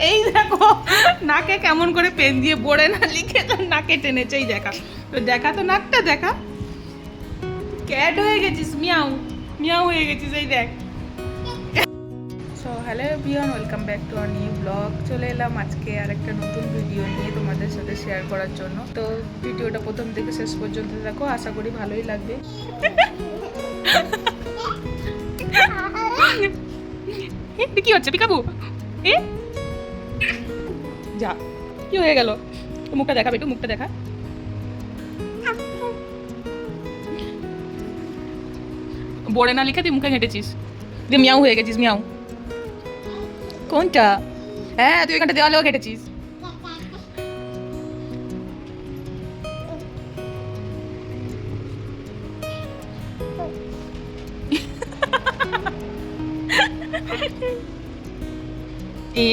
এই দেখো নাকে কেমন করে পেন দিয়ে বড়ে না লিখে তো নাকে টেনেছে। এই দেখা তো, দেখা তো নাকটা দেখা। ক্যাট হয়ে গেছিস, মিয়াও মিয়াও হয়ে গেছিস, এই দেখ। So hello everyone, welcome back to our new blog. চলে এলাম আজকে আর একটা নতুন ভিডিও নিয়ে তোমাদের সাথে শেয়ার করার জন্য। তো ভিডিওটা প্রথম থেকে শেষ পর্যন্ত দেখো, আশা করি ভালোই লাগবে। কি হচ্ছে পিকাবু? এ যা, কি হয়ে গেল? মুখটা দেখা বেটু, মুখটা দেখা। বোর্ডে না লিখে তুই মুখে ঘেঁটেছিস, দিয়ে মিয়াও হয়ে গেছিস। মিয়াও কোনটা? হ্যাঁ তুই এখানটা দেওয়ালেও ঘেঁটেছিস। এ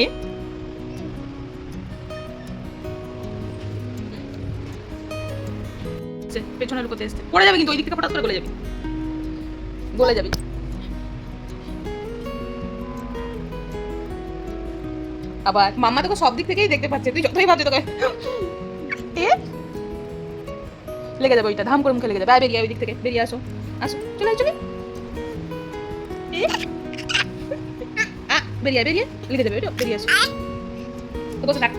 পেছনে লুকোতে এসছে, পড়ে যাবে কিন্তু ওই দিক থেকে হঠাৎ করে গলে যাবি, গলে যাবি। আবার মাম্মা তোকে সব দিক থেকেই দেখতে পাচ্ছে, তুই যতই ভাবছিস তোকে এ লেগে যাবে, ওইটা ধাম করে মুখে লেগে যাবে। বেরিয়ে ওই দিক থেকে বেরিয়ে আসো, আসো, চলে চলে বেরিয়ে বেরিয়ে লেগে যাবে, বেরিয়ে আসো। তো বসে থাক।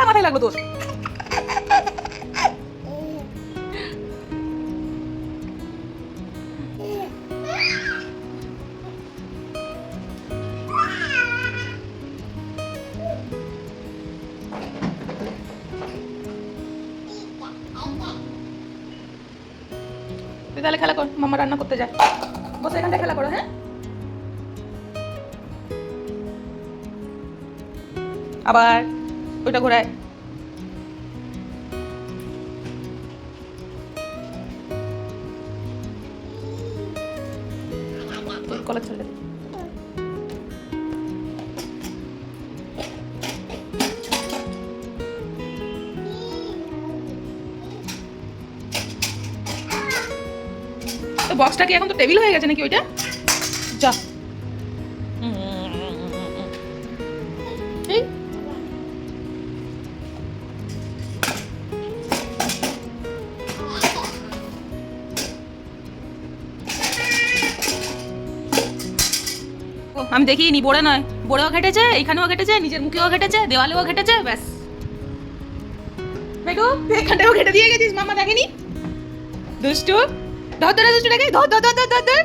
মাথায় লাগলো তোর। তুই তাহলে খেলা কর, মাম্মা রান্না করতে যায়। বসে এখানটায় খেলা করো। হ্যাঁ আবার ওইটা ঘোরায়। কলা চলে তো। বক্সটা কি এখন তো টেবিল হয়ে গেছে নাকি ওইটা? যা এই আমি দেখিনি, বড়ে নয়, বড়েও ঘেটেছে, এইখানেও ঘেটেছে, নিজের মুখেও ঘেটেছে, দেওয়ালেও ঘেটেছে, ব্যাস। বেটু তুই এখানটাও ঘেটে দিয়ে গেছিস, মাম্মা দেখেনি। দুষ্টু, ধর ধরে দুষ্টু দেখে, ধর ধর ধর ধর ধর।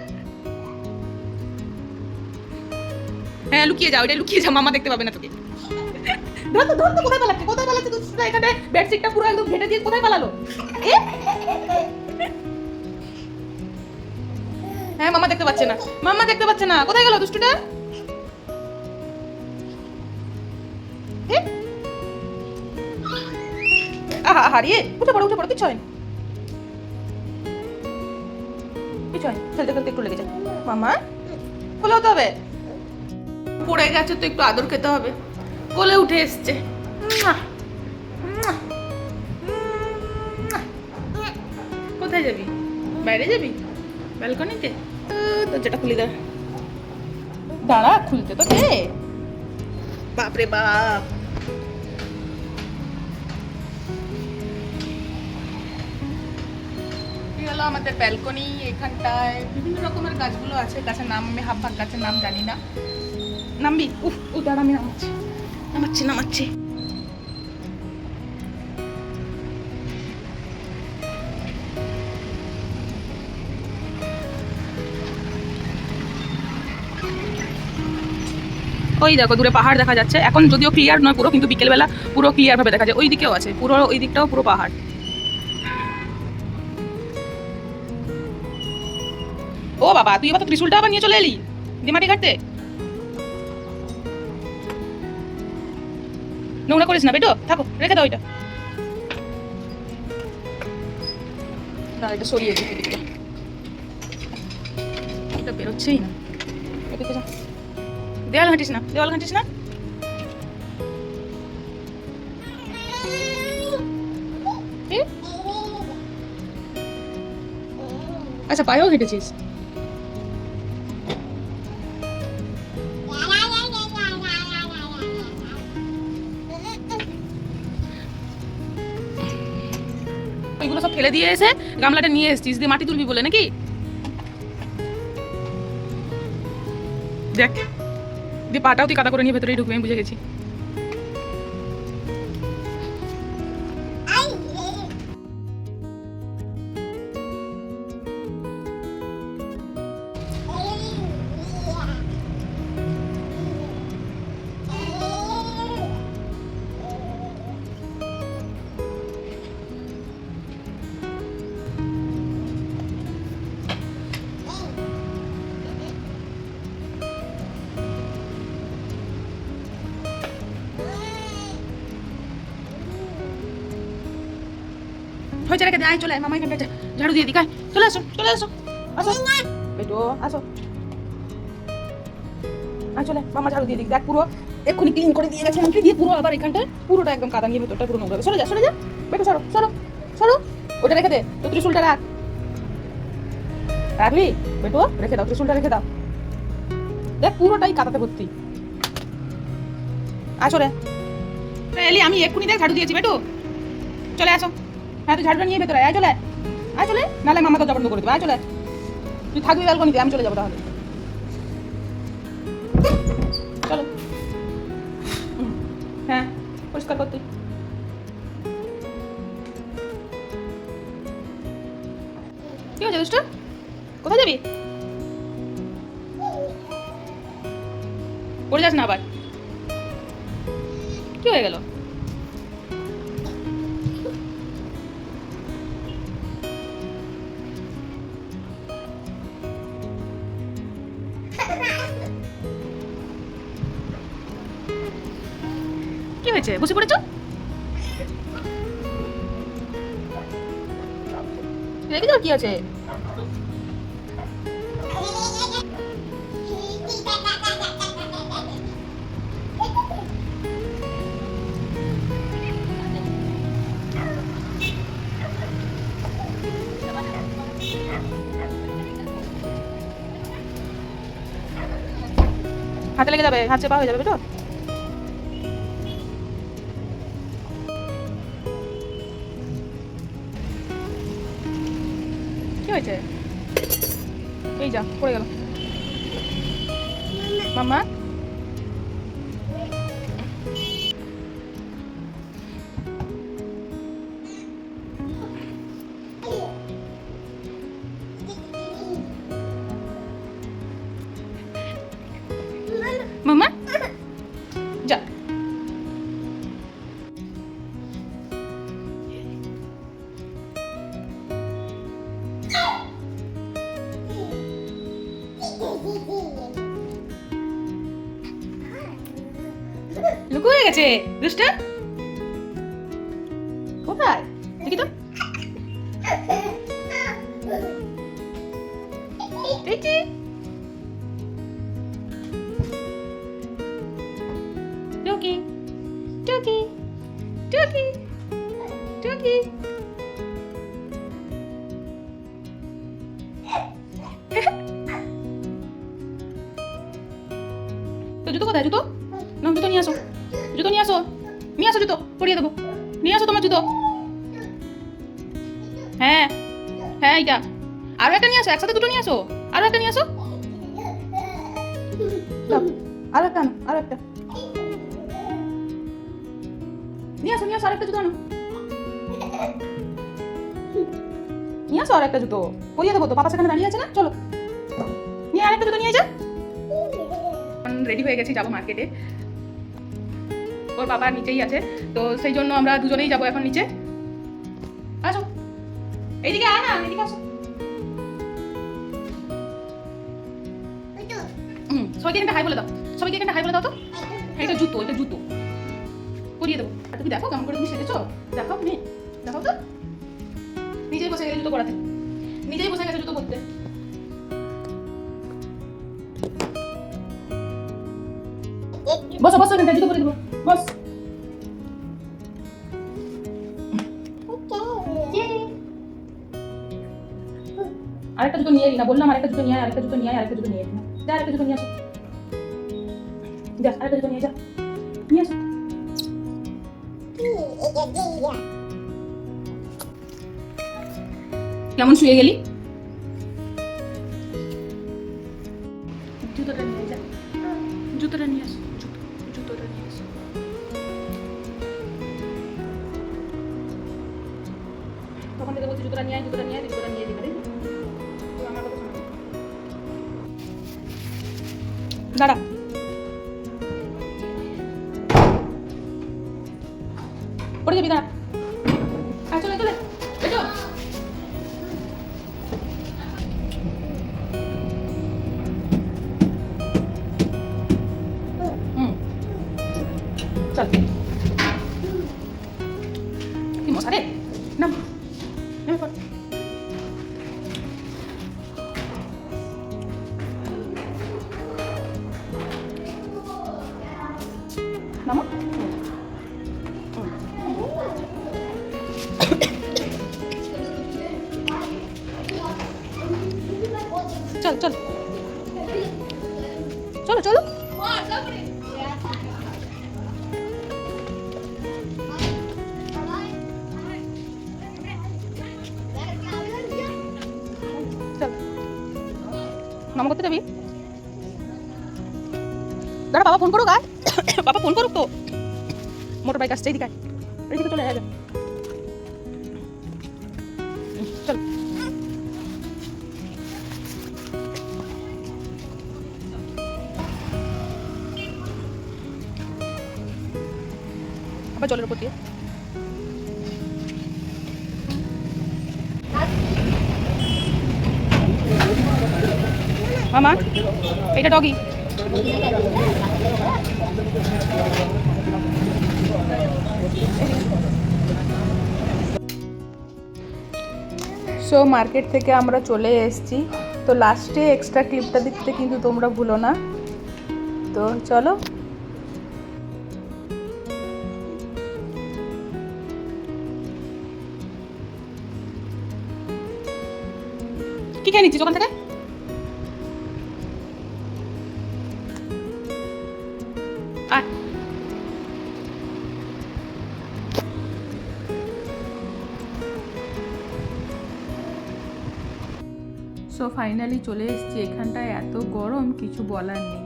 হ্যাঁ লুকিয়ে যাও, এটা লুকিয়ে যাও, মাম্মা দেখতে পাবে না তোকে। ধর তো ধর তো, কোথায় পালাচ্ছে, কোথায় পালাচ্ছে দুষ্টুটা? এখানে বেডশিটটা পুরো একদম ঘেটে দিয়ে কোথায় পালালো? এ হ্যাঁ মাম্মা দেখতে পাচ্ছে না, মাম্মা দেখতে পাচ্ছে না, কোথায় গেল দুষ্টুটা? আহা হারিয়ে উঠে পড়ো, উঠে পড়ো, কিছু হয়নি, কিছু হয়নি, খেলতে খেলতে একটু লেগে যায়। মামা কোলে হতে হবে, পড়ে গেছে তো একটু আদর খেতে হবে। কোলে উঠে এসছে। কোথায় যাবি? বাইরে যাবি? ব্যালকনিতে? দরজাটা খুলে দে, দাঁড়া খুলতে তো দে। বাপরে বাপ, হলো আমাদের ব্যালকনি। এখানটায় বিভিন্ন রকমের গাছগুলো আছে, গাছের নাম আমি হাফ গাছের নাম জানি না। নামবি? উফ ও দাঁড়া, আমি নামাচ্ছি নামাচ্ছি নামাচ্ছি। ওই দেখো দূরে পাহাড় দেখা যাচ্ছে, এখন যদিও ক্লিয়ার নয় পুরো, কিন্তু বিকেলবেলা পুরো ক্লিয়ার ভাবে দেখা যায়। ওই দিকেও আছে, পুরো ওই দিকটাও পুরো পাহাড়। ও বাবা, তুই এবার তো ত্রিশুলটা আবার নিয়ে চলে এলি ডিমাটি ঘাটতে। নোংরা করিস না বেটো, থাকো, রেখে দাও ওইটা। না এটা সরিয়ে দিই, এটা বেরোচ্ছেই না। এদিকে যা, দেওয়াল ঘাঁটিস না, দেওয়াল ঘাঁটিস না। আচ্ছা পায়েও হেঁটেছিস। ওইগুলো সব ফেলে দিয়ে এসে গামলাটা নিয়ে এসেছিস, দিয়ে মাটি তুলবি বলে নাকি? দেখ, দিয়ে পাটাও তুই কাদা করে নিয়ে ভেতরেই ঢুকবি, আমি বুঝে গেছি। হয়েছে রেখে দে, আয় চলে আয়, মামা এখানটা ঝাড়ু দিয়ে দিক, আয় চলে আসো, চলে আসো, আসো বেটো, আসো, আয় চলে, মামা ঝাড়ু দিয়ে দিক। দেখ পুরো এক্ষুনি ক্লিন করে দিয়ে গেছে আমাকে, দিয়ে পুরো আবার এখানটা পুরোটা একদম কাদা নিয়ে ভেতরটা পুরো নোংরা। সরে যা, সরে যা বেটো, সরো সরো সরো, ওটা রেখে দে, তো ত্রিশুলটা রাখ, রাখলি বেটো, রেখে দাও, ত্রিশুলটা রেখে দাও। দেখ পুরোটাই কাদাতে ভর্তি। আসো রে এলি, আমি এক্ষুনি দেখ ঝাড়ু দিয়েছি বেটো, চলে আসো। হ্যাঁ তুই ঝাড়ুটা নিয়ে ভেতরে আয়, চলে আয়, চলে, নাহলে মামা দরজা বন্ধ করে দেবে, আয় চলে, তুই থাকবি ব্যালকনিতে, আমি চলে যাবো তাহলে, চলো। হ্যাঁ পরিষ্কার করতে কি হয়েছে দুষ্ট, কোথায় যাবি? পড়ে যাস না আবার, কি হয়ে গেল? কি হয়েছে, বসে পড়েছ? রেখে দাও, কি আছে? হাতে লেগে যাবে, হাত চেপা হয়ে যাবে বেটো। কি হয়েছে? এই যা পড়ে গেল মাম্মা। মাম্মা যা, লুকু হয়ে গেছে দুষ্ট, কোথায় দেখি তো, দেখি টুকি টুকি টুকি টুকি, তো জুতো কোথায়, জুতো না, জুতো নিয়ে আসো, জুতো নিয়ে আসো, নিয়ে আসো জুতো, পরিয়ে দেবো, নিয়ে আসো তোমার জুতো। হ্যাঁ হ্যাঁ এইটা, আরো একটা নিয়ে আসো, একসাথে দুটো নিয়ে আসো, আরো একটা নিয়ে আসো, আরো একটা আনো, আরো একটা নিয়ে আসো, নিয়ে আসো, আরেকটা জুতো আনো, নিয়ে আসো, আর একটা জুতো পরিয়ে দেবো তো, পাপা সেখানে দাঁড়িয়ে আছে না, চলো নিয়ে আরেকটা জুতো নিয়ে যা। রেডি হয়ে গেছি, যাবো মার্কেটে, ওর বাবা নিচেই আছে, তো সেই জন্য আমরা দুজনেই যাবো এখন নিচে। আসো এইদিকে, আয় না, এদিকে আসো। সবাইকে একটা হাই বলে দাও, সবাইকে একটা হাই বলে দাও তো। এটা জুতো, এটা জুতো পরিয়ে দেবো। তুমি দেখো কেমন করে তুমি সেজেছো, দেখো তুমি, দেখো তো, নিজেই বসে গেছে জুতো পরাতে, নিজেই বসে গেছে জুতো পরতে। বসো বসো, এখানটা জুতো পরে দেবো, বস। আরেকটা জুতো নিয়ে এলি না, বললাম আরেকটা জুতো নিয়ে আয়, আরেকটা জুতো নিয়ে আয়, আরেকটা জুতো নিয়ে এলি না। যা আরেকটা জুতো নিয়ে আসো, যা আরেকটা জুতো নিয়ে যা, নিয়ে আসো। কেমন শুয়ে গেলি? জুতোটা নিয়ে যা, জুতোটা নিয়ে আসো, জুতোটা নিয়ে আসো। তখন থেকে বলছি জুতোটা নিয়ে আয়, জুতোটা নিয়ে আয়, জুতোটা নিয়ে দিবি। আমার কথা শোনো, দাঁড়া। পড়ে যাবি, দাঁড়া। চলে চলে এসো। চল, কি মশা রে, নাম নেমে পড়। নামো। চল চল, চলো চলো। চল, নাম করতে যাবি? দাঁড়া, বাবা ফোন করুক। আয়, বাবা ফোন করুক তো। মোটর বাইক আসছে, এইদিকে আয়, এইদিকে চলে আয়। চল, আবার জলের উপর দিয়ে। মামা, এটা ডগি। সো মার্কেট থেকে আমরা চলে এসেছি, তো লাস্টে এক্সট্রা ক্লিপটা দিতে কিন্তু তোমরা ভুলো না। তো চলো, কি খেয়ে নিচ্ছিস ওখান থেকে? সো ফাইনালি চলে এসেছি, এখানটায় এত গরম কিছু বলার নেই।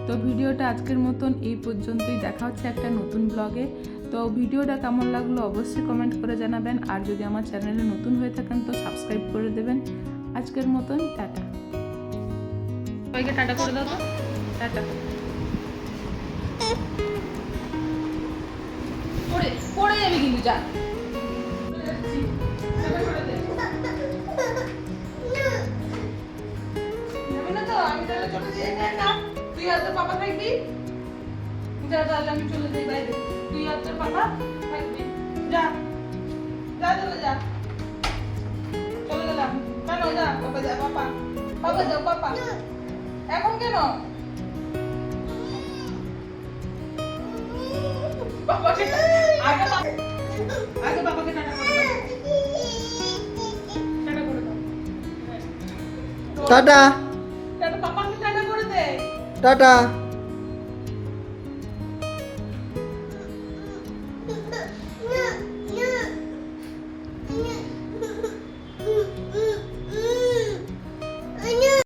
তো ভিডিওটা আজকের মতন এই পর্যন্তই, দেখা হচ্ছে একটা নতুন ব্লগে। তো ভিডিওটা কেমন লাগলো অবশ্যই কমেন্ট করে জানাবেন, আর যদি আমার চ্যানেলে নতুন হয়ে থাকেন তো সাবস্ক্রাইব করে দেবেন। আজকের মতন টাটা, সবাইকে টাটা করে দাও তো, টাটা। পড়ে যাবি কিন্তু, যা। তুই আর তোর পাপা থাকবি, যা, তাহলে আমি চলে যাই বাইরে। তুই আর তোর পাপা থাকবি, যা যা, চলে যা। চলে গেলাম কেন? যা পাপা, যা পাপা, পাপা যাও, পাপা। এখন কেন? পাপাকে আগে পাপাকে টাটা করে দাও, টাটা করে দাও, টাটা টাটা। পাপাকে টাটা করে দে, টাটা।